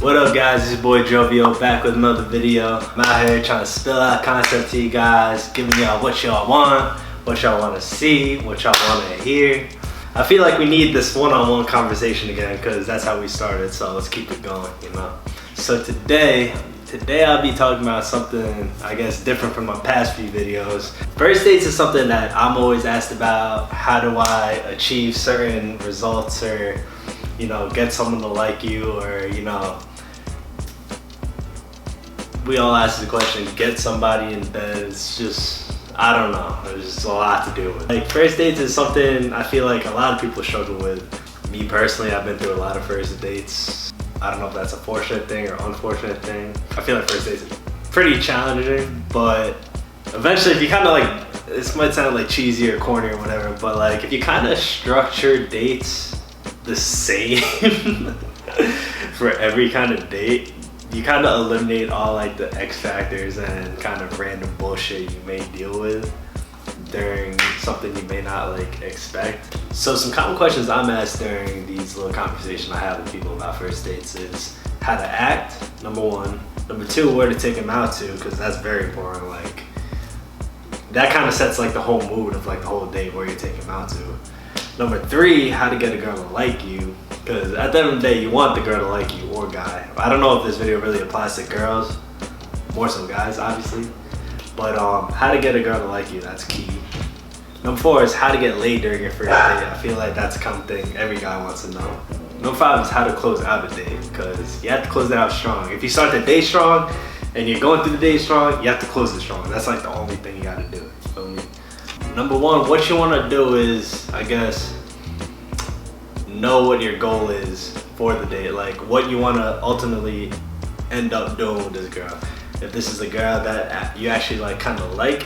What up guys, it's your boy Joe.V.O back with another video. I'm out here trying to spill out content to you guys, giving y'all what y'all want, what y'all want to see, what y'all want to hear. I feel like we need this one-on-one conversation again because that's how we started, so let's keep it going, you know. So today I'll be talking about something, I guess, different from my past few videos. First dates is something that I'm always asked about. How do I achieve certain results, or, you know, get someone to like you, or, you know, we all ask the question, get somebody in bed. It's just, I don't know, there's just a lot to do with. Like, first dates is something I feel like a lot of people struggle with. Me personally, I've been through a lot of first dates. I don't know if that's a fortunate thing or unfortunate thing. I feel like first dates is pretty challenging, but eventually if you kind of like, this might sound like cheesy or corny or whatever, but like if you kind of structure dates the same for every kind of date, you kind of eliminate all like the X factors and kind of random bullshit you may deal with during something you may not like expect. So some common questions I'm asked during these little conversations I have with people about first dates is how to act, number one. Number two, where to take them out to, because that's very important. Like, that kind of sets like the whole mood of like the whole date, where you take them out to. Number three, how to get a girl to like you, because at the end of the day, you want the girl to like you, or guy. I don't know if this video really applies to girls, more so guys, obviously. But how to get a girl to like you, that's key. Number four is how to get laid during your first date. I feel like that's a common thing every guy wants to know. Number five is how to close out a date, because you have to close it out strong. If you start the day strong and you're going through the day strong, you have to close it strong. That's like the only thing you gotta do. You feel me? Number one, what you wanna do is, I guess, know what your goal is for the date. Like what you wanna ultimately end up doing with this girl. If this is a girl that you actually like kind of like,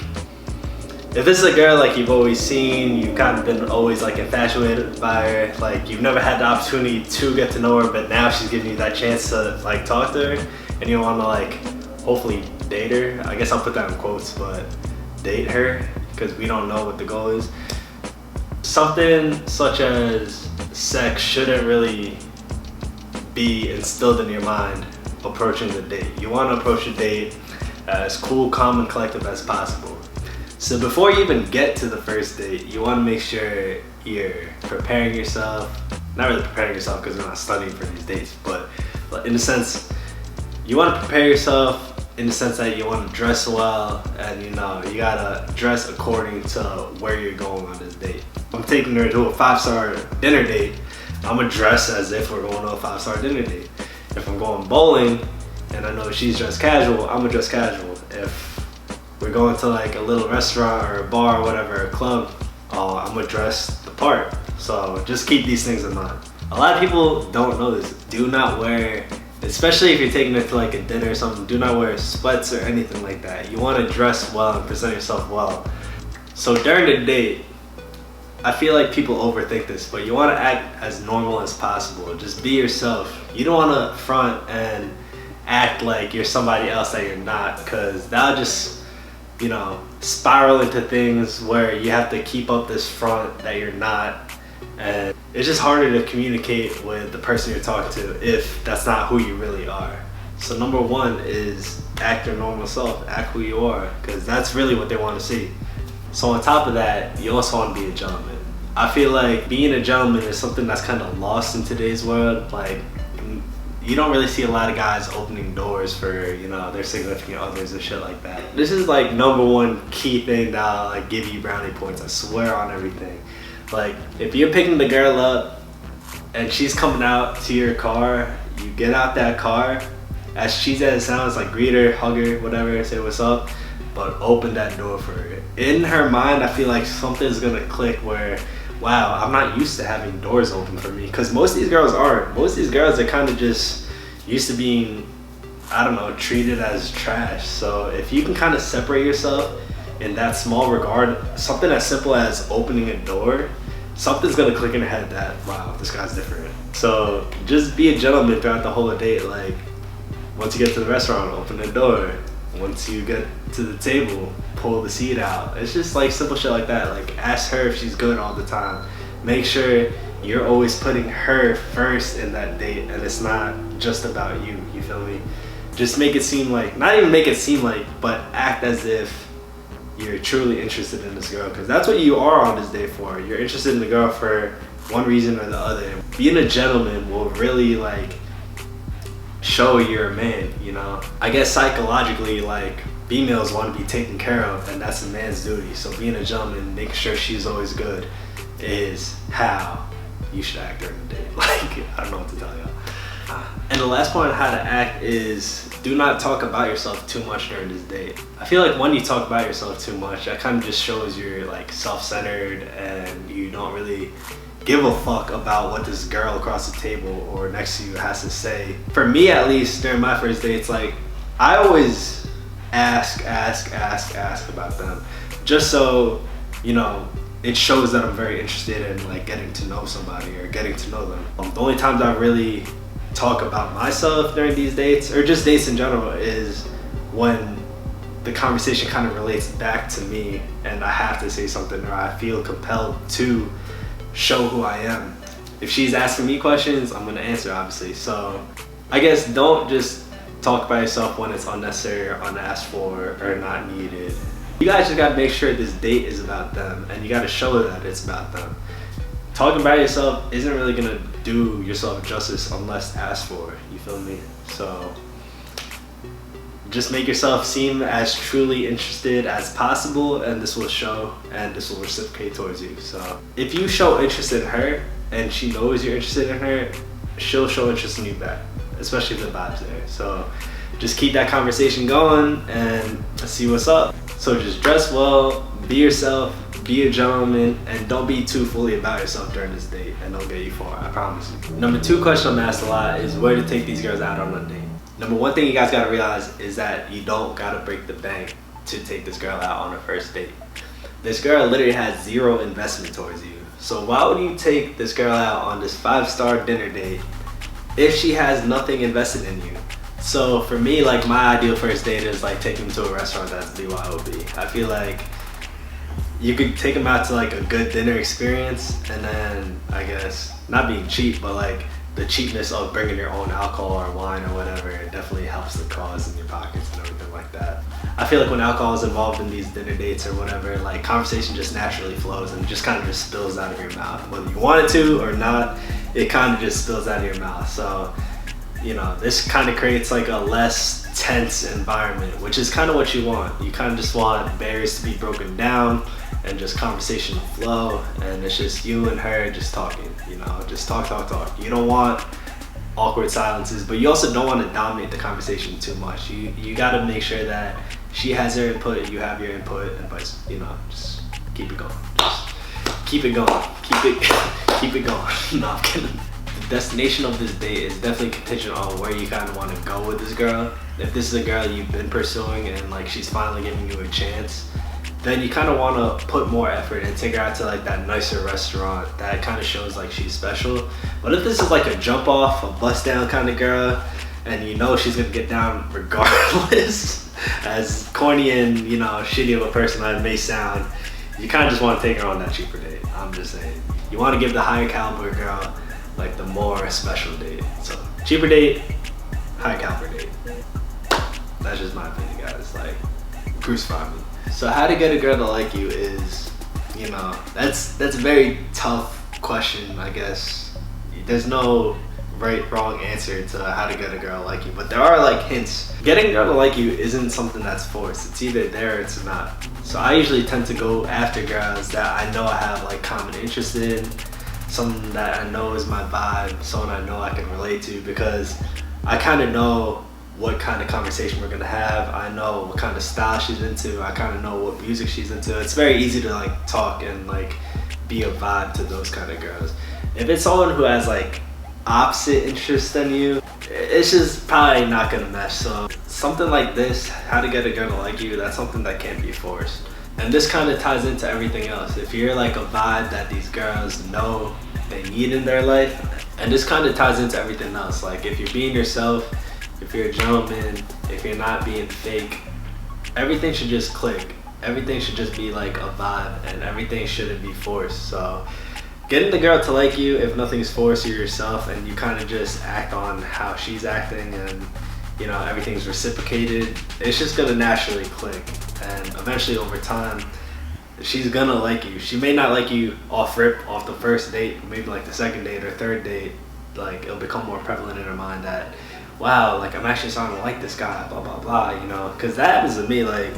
if this is a girl like you've always seen, you've kind of been always like infatuated by her, like you've never had the opportunity to get to know her, but now she's giving you that chance to like talk to her, and you want to like hopefully date her. I guess I'll put that in quotes, but date her, because we don't know what the goal is. Something such as sex shouldn't really be instilled in your mind approaching the date. You want to approach a date as cool, calm, and collective as possible. So before you even get to the first date, you want to make sure you're preparing yourself. Not really preparing yourself because we're not studying for these dates, but in a sense, you want to prepare yourself in the sense that you want to dress well, and you know, you gotta dress according to where you're going on this date. If I'm taking her to a 5-star dinner date, I'm gonna dress as if we're going to a 5-star dinner date. If I'm going bowling and I know she's dressed casual, I'm gonna dress casual. If we're going to like a little restaurant or a bar or whatever, a club, I'm gonna dress the part. So just keep these things in mind. A lot of people don't know this. Do not wear, especially if you're taking it to like a dinner or something, do not wear sweats or anything like that. You wanna dress well and present yourself well. So during the date, I feel like people overthink this, but you want to act as normal as possible. Just be yourself. You don't want to front and act like you're somebody else that you're not, because that'll just, you know, spiral into things where you have to keep up this front that you're not, and it's just harder to communicate with the person you're talking to if that's not who you really are. So number one is act your normal self, act who you are, because that's really what they want to see. So on top of that, you also want to be a gentleman. I feel like being a gentleman is something that's kind of lost in today's world. Like, you don't really see a lot of guys opening doors for, you know, their significant others and shit like that. This is like number one key thing that'll like give you brownie points, I swear on everything. Like, if you're picking the girl up and she's coming out to your car, you get out that car, as cheesy as it sounds, like greet her, hug her, whatever, say what's up, but open that door for her. In her mind, I feel like something's gonna click where, wow, I'm not used to having doors open for me, because most of these girls aren't. Most of these girls are kind of just used to being, I don't know, treated as trash. So if you can kind of separate yourself in that small regard, something as simple as opening a door, something's gonna click in her head that, wow, this guy's different. So just be a gentleman throughout the whole date. Like, once you get to the restaurant, open the door. Once you get to the table, pull the seat out. It's just like simple shit like that. Like, ask her if she's good all the time. Make sure you're always putting her first in that date, and it's not just about you. You feel me? Just make it seem like, not even make it seem like, but act as if you're truly interested in this girl, because that's what you are on this date for. You're interested in the girl for one reason or the other. Being a gentleman will really like show you're a man, you know? I guess psychologically, like, females want to be taken care of, and that's a man's duty. So being a gentleman, making sure she's always good, is how you should act during the date. Like, I don't know what to tell y'all. And the last point on how to act is, do not talk about yourself too much during this date. I feel like when you talk about yourself too much, that kind of just shows you're like self-centered and you don't really give a fuck about what this girl across the table or next to you has to say. For me, at least, during my first dates, like, I always ask about them, just so, you know, it shows that I'm very interested in like getting to know somebody or getting to know them. The only times I really talk about myself during these dates, or just dates in general, is when the conversation kind of relates back to me and I have to say something, or I feel compelled to show who I am. If she's asking me questions, I'm gonna answer, obviously. So I guess don't just talk about yourself when it's unnecessary or unasked for or not needed. You guys just gotta make sure this date is about them, and you gotta show that it's about them. Talking about yourself isn't really gonna do yourself justice unless asked for, you feel me? So just make yourself seem as truly interested as possible, and this will show and this will reciprocate towards you. So if you show interest in her and she knows you're interested in her, she'll show interest in you back, especially if the vibe's there. So just keep that conversation going and see what's up. So just dress well, be yourself, be a gentleman, and don't be too fully about yourself during this date, and they'll get you far, I promise you. Number 2 question I'm asked a lot is where to take these girls out on a date. Number 1 thing you guys gotta realize is that you don't gotta break the bank to take this girl out on a first date. This girl literally has 0 investment towards you. So why would you take this girl out on this 5-star dinner date if she has nothing invested in you? So for me, like, my ideal first date is like taking them to a restaurant that's BYOB. I feel like you could take them out to like a good dinner experience, and then I guess not being cheap, but like the cheapness of bringing your own alcohol or wine or whatever, it definitely helps the cause in your pockets and everything like that. I feel like when alcohol is involved in these dinner dates or whatever, like, conversation just naturally flows and just kind of just spills out of your mouth. Whether you want it to or not, it kind of just spills out of your mouth. So, you know, this kind of creates like a less tense environment, which is kind of what you want. You kind of just want barriers to be broken down and just conversation flow, and it's just you and her just talking, you know, just talk. You don't want awkward silences, but you also don't want to dominate the conversation too much. You got to make sure that she has her input, you have your input, and vice, you know, just keep it going. Just keep it going. Keep it going. No, I'm kidding. The destination of this date is definitely contingent on where you kind of want to go with this girl. If this is a girl you've been pursuing and like she's finally giving you a chance, then you kind of want to put more effort and take her out to like that nicer restaurant that kind of shows like she's special. But if this is like a jump off, a bust down kind of girl, and you know she's gonna get down regardless, as corny and, you know, shitty of a person that may sound, you kind of just want to take her on that cheaper date. I'm just saying, you want to give the higher caliber girl like the more special date. So cheaper date, high caliber date. That's just my opinion, guys. Like, crucify me. So how to get a girl to like you is, you know, that's a very tough question, I guess. There's no right, wrong answer to how to get a girl to like you, but there are like hints. Getting a girl to like you isn't something that's forced. It's either there or it's not. So I usually tend to go after girls that I know I have like common interest in, someone that I know is my vibe, someone I know I can relate to, because I kind of know what kind of conversation we're gonna have. I know what kind of style she's into. I kind of know what music she's into. It's very easy to like talk and like be a vibe to those kind of girls. If it's someone who has like opposite interests than you, it's just probably not gonna mesh. So something like this, how to get a girl to like you, that's something that can't be forced. And this kind of ties into everything else. If you're like a vibe that these girls know they need in their life, and this kind of ties into everything else. Like, if you're being yourself, if you're a gentleman, if you're not being fake, everything should just click. Everything should just be like a vibe, and everything shouldn't be forced. So getting the girl to like you, if nothing's forced, you're yourself, and you kind of just act on how she's acting, and you know, everything's reciprocated, it's just gonna naturally click. And eventually over time, she's gonna like you. She may not like you off rip, off the first date, maybe like the second date or third date. Like, it'll become more prevalent in her mind that, wow, like I'm actually starting to like this guy, blah blah blah, you know. Because that happens to me. Like,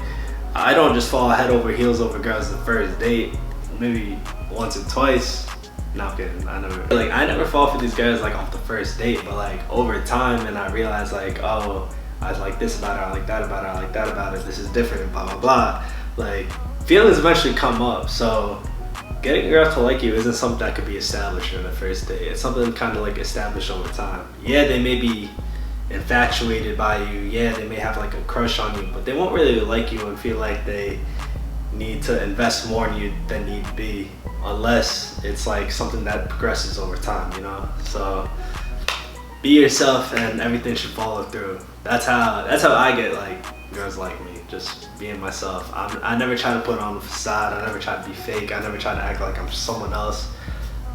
I don't just fall head over heels over girls the first date. Maybe once or twice. No, I'm kidding. I never fall for these girls like off the first date, but like over time, and I realize like, oh, I like this about her, I like that about her, I like that about her, this is different, blah blah blah. Like, feelings eventually come up. So getting a girl to like you isn't something that could be established on the first date. It's something kind of like established over time. Yeah, they may be infatuated by you. Yeah, they may have like a crush on you, but they won't really like you and feel like they need to invest more in you than need be, unless it's like something that progresses over time, you know. So be yourself and everything should follow through. That's how I get like girls like me, just being myself. I never try to put on a facade. I never try to be fake. I never try to act like I'm someone else.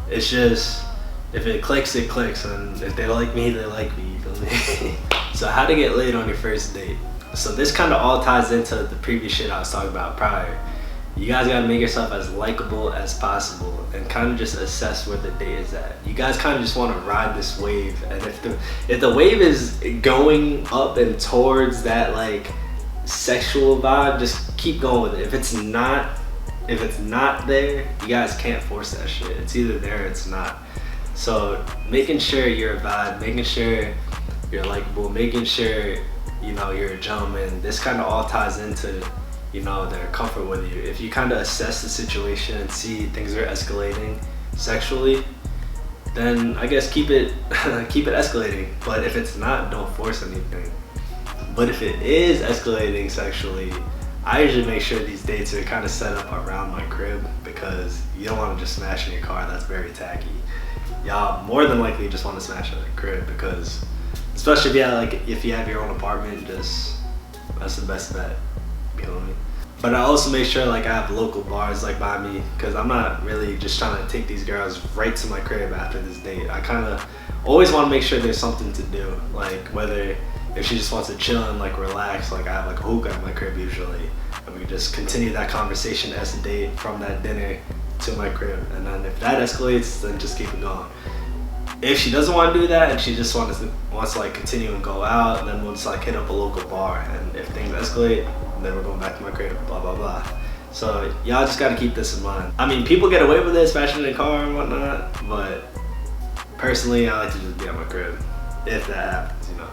It's just, if it clicks, it clicks, and if they like me, they like me, you feel me? So how to get laid on your first date. So this kind of all ties into the previous shit I was talking about prior. You guys gotta make yourself as likable as possible and kind of just assess where the date is at. You guys kind of just want to ride this wave, and if the wave is going up and towards that like sexual vibe, just keep going with it. If it's not there, you guys can't force that shit. It's either there or it's not. So making sure you're a vibe, making sure you're likable, making sure, you know, you're a gentleman, this kind of all ties into, you know, their comfort with you. If you kind of assess the situation and see things are escalating sexually, then I guess keep it escalating. But if it's not, don't force anything. But if it is escalating sexually, I usually make sure these dates are kind of set up around my crib, because you don't want to just smash in your car. That's very tacky. Y'all more than likely just want to smash in the crib, because especially if you have your own apartment, that's the best bet. You know what I mean? But I also make sure like I have local bars like by me, because I'm not really just trying to take these girls right to my crib after this date. I kind of always want to make sure there's something to do, like whether if she just wants to chill and like relax, like I have like a hookah at my crib usually, and we just continue that conversation as a date from that dinner to my crib. And then if that escalates, then just keep it going. If she doesn't want to do that and she just wants to like continue and go out, then we'll just like hit up a local bar. And if things escalate, then we're going back to my crib, blah blah blah. So y'all just gotta keep this in mind. I mean, people get away with this, smashing in the car and whatnot, but personally, I like to just be at my crib, if that happens, you know.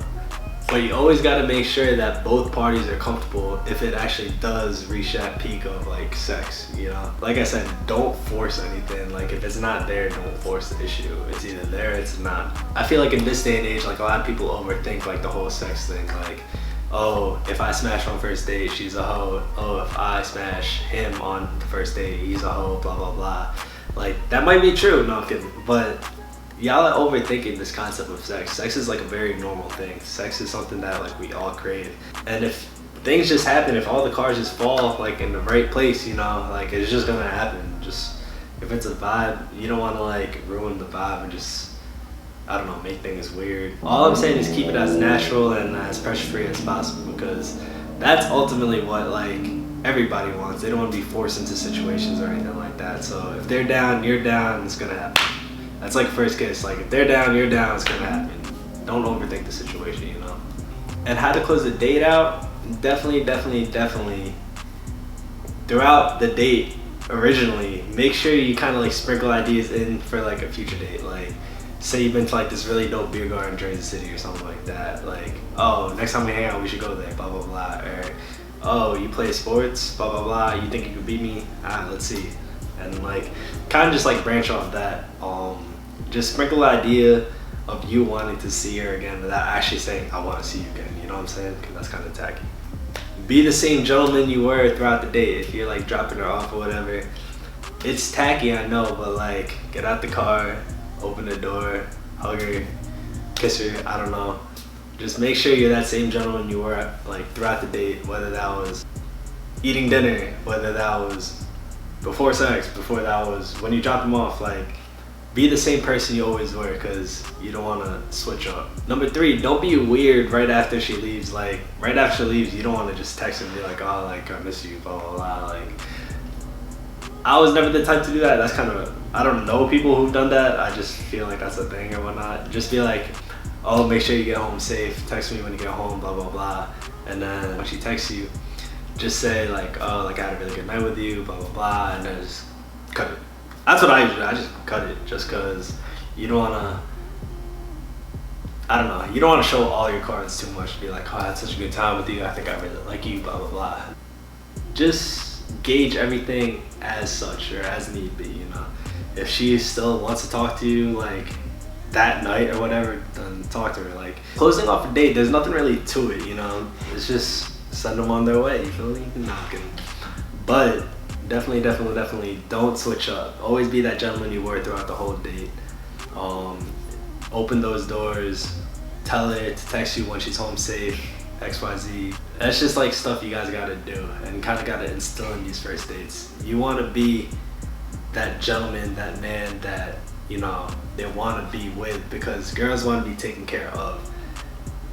But you always gotta make sure that both parties are comfortable if it actually does reach that peak of like sex, you know. Like I said, don't force anything. Like if it's not there, don't force the issue. It's either there or it's not. I feel like in this day and age, like a lot of people overthink like the whole sex thing. Like, oh, if I smash on first date, she's a hoe. Oh, if I smash him on the first date, he's a hoe, blah blah blah. Like, that might be true, no I'm kidding, but y'all are overthinking this concept of sex. Sex is like a very normal thing. Sex is something that like we all crave. And if things just happen, if all the cards just fall like in the right place, you know, like it's just gonna happen. Just, if it's a vibe, you don't wanna like ruin the vibe and just, I don't know, make things weird. All I'm saying is keep it as natural and as pressure free as possible, because that's ultimately what like everybody wants. They don't want to be forced into situations or anything like that. So if they're down, you're down, it's gonna happen. That's like first kiss. Like if they're down, you're down, it's gonna happen. Don't overthink the situation, you know. And how to close the date out? Definitely throughout the date originally, make sure you kind of like sprinkle ideas in for like a future date. Like, say you've been to like this really dope beer garden in Jersey City or something like that. Like, oh, next time we hang out, we should go there, blah blah blah. Or, oh, you play sports, blah blah blah. You think you could beat me? Let's see. And like, kind of just like branch off that. Just sprinkle the idea of you wanting to see her again without actually saying, I want to see you again. You know what I'm saying? Because that's kind of tacky. Be the same gentleman you were throughout the date. If you're like dropping her off or whatever, it's tacky, I know, but like, get out the car, open the door, hug her, kiss her, I don't know. Just make sure you're that same gentleman you were like throughout the date, whether that was eating dinner, whether that was before sex, before that was when you drop them off. Like, be the same person you always were, because you don't want to switch up. Number 3, don't be weird right after she leaves. Like, right after she leaves, you don't want to just text her and be like, oh, like, I miss you, blah, blah, blah. Like, I was never the type to do that. That's kind of, I don't know people who've done that. I just feel like that's a thing or whatnot. Just be like, oh, make sure you get home safe. Text me when you get home, blah, blah, blah. And then when she texts you, just say like, oh, like, I had a really good night with you, blah, blah, blah. And then just cut it. That's what I usually do. I just cut it, just because you don't want to, I don't know, you don't want to show all your cards too much. Be like, oh, I had such a good time with you. I think I really like you, blah, blah, blah. Just gauge everything as such, or as need be, you know. If she still wants to talk to you, like, that night or whatever, then talk to her. Like, closing off a date, there's nothing really to it, you know. It's just send them on their way, you feel me? No, I'm kidding. But definitely don't switch up. Always be that gentleman you were throughout the whole date. Open those doors. Tell her to text you when she's home safe, XYZ. That's just like stuff you guys gotta do and kind of gotta instill in these first dates. You want to be that gentleman, that man that, you know, they want to be with, because girls want to be taken care of.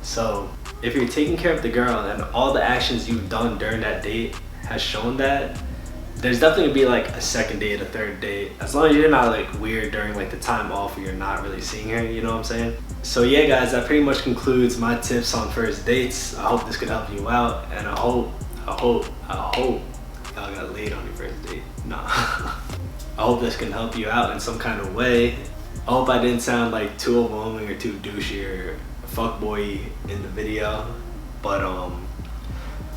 So if you're taking care of the girl and all the actions you've done during that date has shown that, there's definitely gonna be like a second date, a third date, as long as you're not like weird during like the time off where you're not really seeing her, you know what I'm saying? So yeah guys, that pretty much concludes my tips on first dates. I hope this could help you out, and I hope y'all got laid on your first date. Nah. I hope this can help you out in some kind of way. I hope I didn't sound like too overwhelming or too douchey or fuckboy in the video, but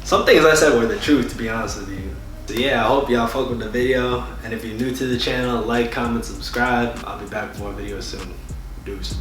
some things I said were the truth, to be honest with you. So yeah, I hope y'all fuck with the video, and if you're new to the channel, like, comment, subscribe. I'll be back with more videos soon. Deuce.